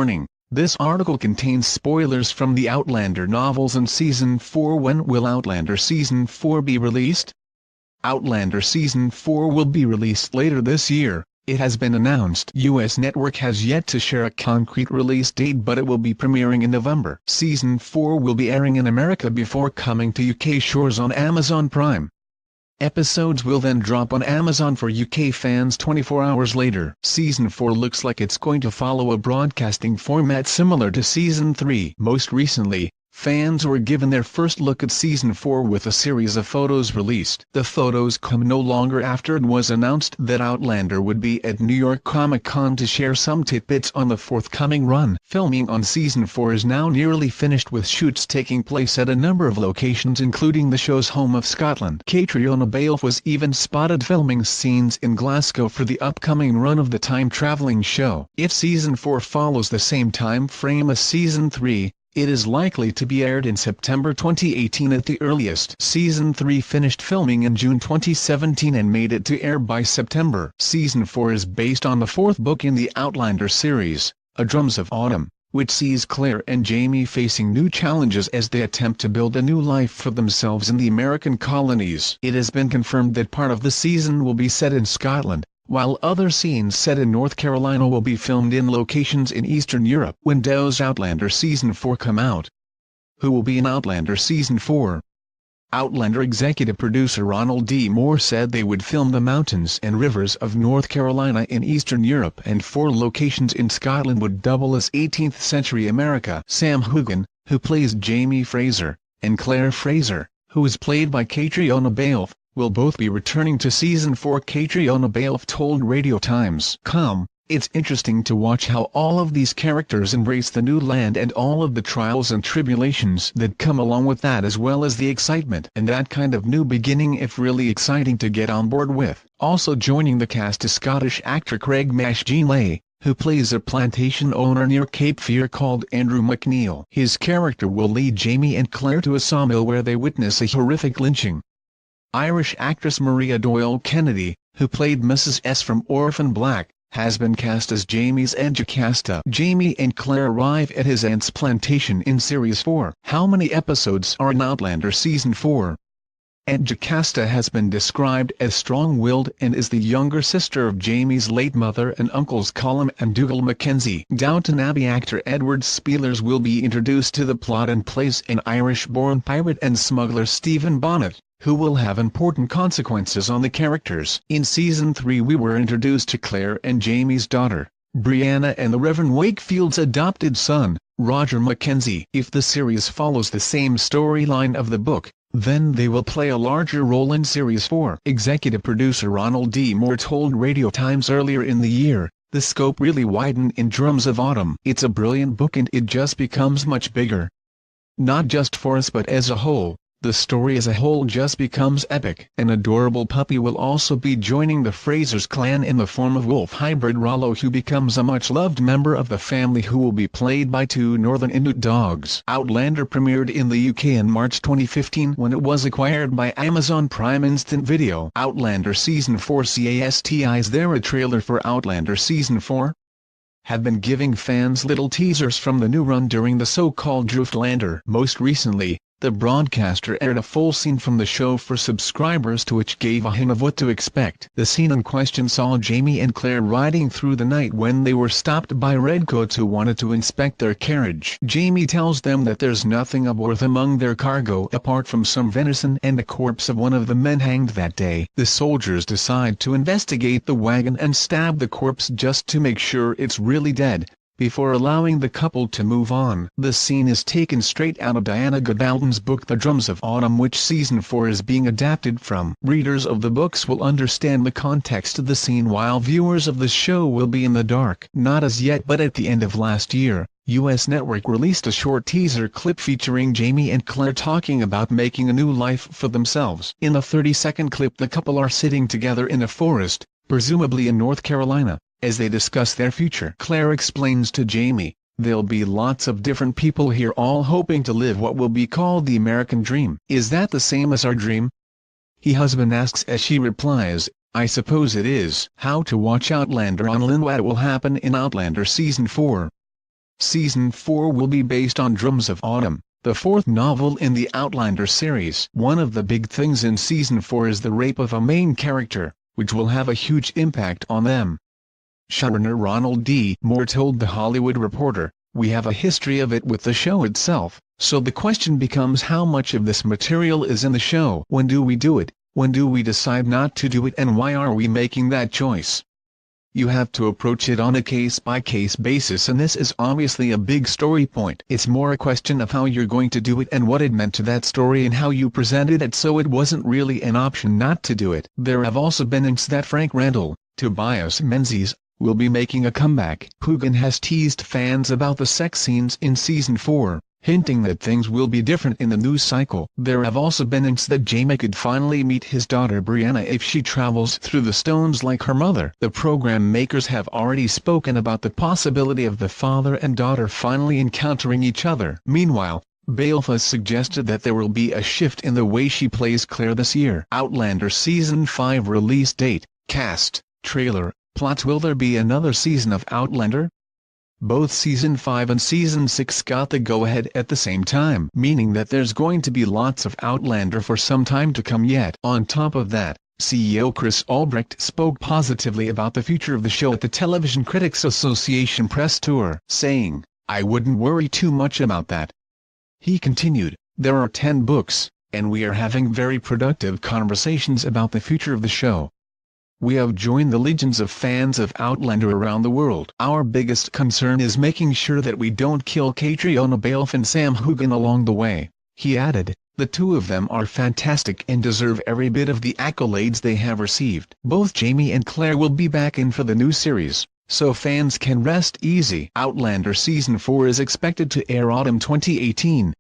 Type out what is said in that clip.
Warning: this article contains spoilers from the Outlander novels and Season 4. When will Outlander Season 4 be released? Outlander Season 4 will be released later this year, it has been announced. US Network has yet to share a concrete release date, but it will be premiering in November. Season 4 will be airing in America before coming to UK shores on Amazon Prime. Episodes will then drop on Amazon for UK fans 24 hours later. Season 4 looks like it's going to follow a broadcasting format similar to Season 3. Most recently, fans were given their first look at Season 4 with a series of photos released. The photos come no longer after it was announced that Outlander would be at New York Comic Con to share some tidbits on the forthcoming run. Filming on Season 4 is now nearly finished, with shoots taking place at a number of locations including the show's home of Scotland. Catriona Balfe was even spotted filming scenes in Glasgow for the upcoming run of the time-traveling show. If Season 4 follows the same time frame as Season 3, it is likely to be aired in September 2018 at the earliest. Season 3 finished filming in June 2017 and made it to air by September. Season 4 is based on the fourth book in the Outlander series, A Drums of Autumn, which sees Claire and Jamie facing new challenges as they attempt to build a new life for themselves in the American colonies. It has been confirmed that part of the season will be set in Scotland, while other scenes set in North Carolina will be filmed in locations in Eastern Europe. When does Outlander Season 4 come out? Who will be in Outlander Season 4? Outlander executive producer Ronald D. Moore said they would film the mountains and rivers of North Carolina in Eastern Europe, and 4 locations in Scotland would double as 18th-century America. Sam Hoogan, who plays Jamie Fraser, and Claire Fraser, who is played by Catriona Balfe, will both be returning to Season 4. Catriona Balfe told Radio Times, "It's interesting to watch how all of these characters embrace the new land and all of the trials and tribulations that come along with that, as well as the excitement. And that kind of new beginning is really exciting to get on board with." Also joining the cast is Scottish actor Craig Macgillay, who plays a plantation owner near Cape Fear called Andrew McNeil. His character will lead Jamie and Claire to a sawmill where they witness a horrific lynching. Irish actress Maria Doyle Kennedy, who played Mrs. S from Orphan Black, has been cast as Jamie's Aunt Jocasta. Jamie and Claire arrive at his aunt's plantation in Series 4. How many episodes are in Outlander Season 4? Aunt Jocasta has been described as strong-willed and is the younger sister of Jamie's late mother and uncles Colm and Dougal Mackenzie. Downton Abbey actor Edward Spielers will be introduced to the plot and plays an Irish-born pirate and smuggler Stephen Bonnet, who will have important consequences on the characters. In Season 3 we were introduced to Claire and Jamie's daughter, Brianna, and the Reverend Wakefield's adopted son, Roger Mackenzie. If the series follows the same storyline of the book, then they will play a larger role in Series 4. Executive producer Ronald D. Moore told Radio Times earlier in the year, "The scope really widened in Drums of Autumn. It's a brilliant book and it just becomes much bigger. Not just for us but as a whole. The story as a whole just becomes epic." An adorable puppy will also be joining the Frasers clan in the form of wolf hybrid Rollo, who becomes a much-loved member of the family who will be played by 2 Northern Inuit dogs. Outlander premiered in the UK in March 2015 when it was acquired by Amazon Prime Instant Video. Outlander Season 4 CAST. Is there a trailer for Outlander Season 4? Have been giving fans little teasers from the new run during the so-called Driftlander. Most recently, the broadcaster aired a full scene from the show for subscribers, to which gave a hint of what to expect. The scene in question saw Jamie and Claire riding through the night when they were stopped by redcoats who wanted to inspect their carriage. Jamie tells them that there's nothing of worth among their cargo apart from some venison and the corpse of one of the men hanged that day. The soldiers decide to investigate the wagon and stab the corpse just to make sure it's really dead, before allowing the couple to move on. The scene is taken straight out of Diana Goodalden's book The Drums of Autumn, which Season 4 is being adapted from. Readers of the books will understand the context of the scene, while viewers of the show will be in the dark. Not as yet, but at the end of last year, US Network released a short teaser clip featuring Jamie and Claire talking about making a new life for themselves. In the 30-second clip, the couple are sitting together in a forest, presumably in North Carolina, as they discuss their future. Claire explains to Jamie, "There'll be lots of different people here all hoping to live what will be called the American dream. Is that the same as our dream?" Her husband asks as she replies, "I suppose it is." How to watch Outlander on Lin. What will happen in Outlander Season 4? Season 4 will be based on Drums of Autumn, the fourth novel in the Outlander series. One of the big things in Season 4 is the rape of a main character, which will have a huge impact on them. Showrunner Ronald D. Moore told The Hollywood Reporter, "We have a history of it with the show itself, so the question becomes how much of this material is in the show. When do we do it? When do we decide not to do it, and why are we making that choice? You have to approach it on a case-by-case basis, and this is obviously a big story point. It's more a question of how you're going to do it and what it meant to that story and how you presented it, so it wasn't really an option not to do it." There have also been hints that Frank Randall, Tobias Menzies, will be making a comeback. Coogan has teased fans about the sex scenes in Season 4, hinting that things will be different in the news cycle. There have also been hints that Jamie could finally meet his daughter Brianna if she travels through the stones like her mother. The program makers have already spoken about the possibility of the father and daughter finally encountering each other. Meanwhile, Balfe has suggested that there will be a shift in the way she plays Claire this year. Outlander Season 5 release date, cast, trailer, plot. Will there be another season of Outlander? Both Season 5 and Season 6 got the go-ahead at the same time, meaning that there's going to be lots of Outlander for some time to come yet. On top of that, CEO Chris Albrecht spoke positively about the future of the show at the Television Critics Association press tour, saying, "I wouldn't worry too much about that." He continued, "There are 10 books, and we are having very productive conversations about the future of the show. We have joined the legions of fans of Outlander around the world. Our biggest concern is making sure that we don't kill Catriona Balfe and Sam Coogan along the way." He added, "The two of them are fantastic and deserve every bit of the accolades they have received." Both Jamie and Claire will be back in for the new series, so fans can rest easy. Outlander Season 4 is expected to air autumn 2018.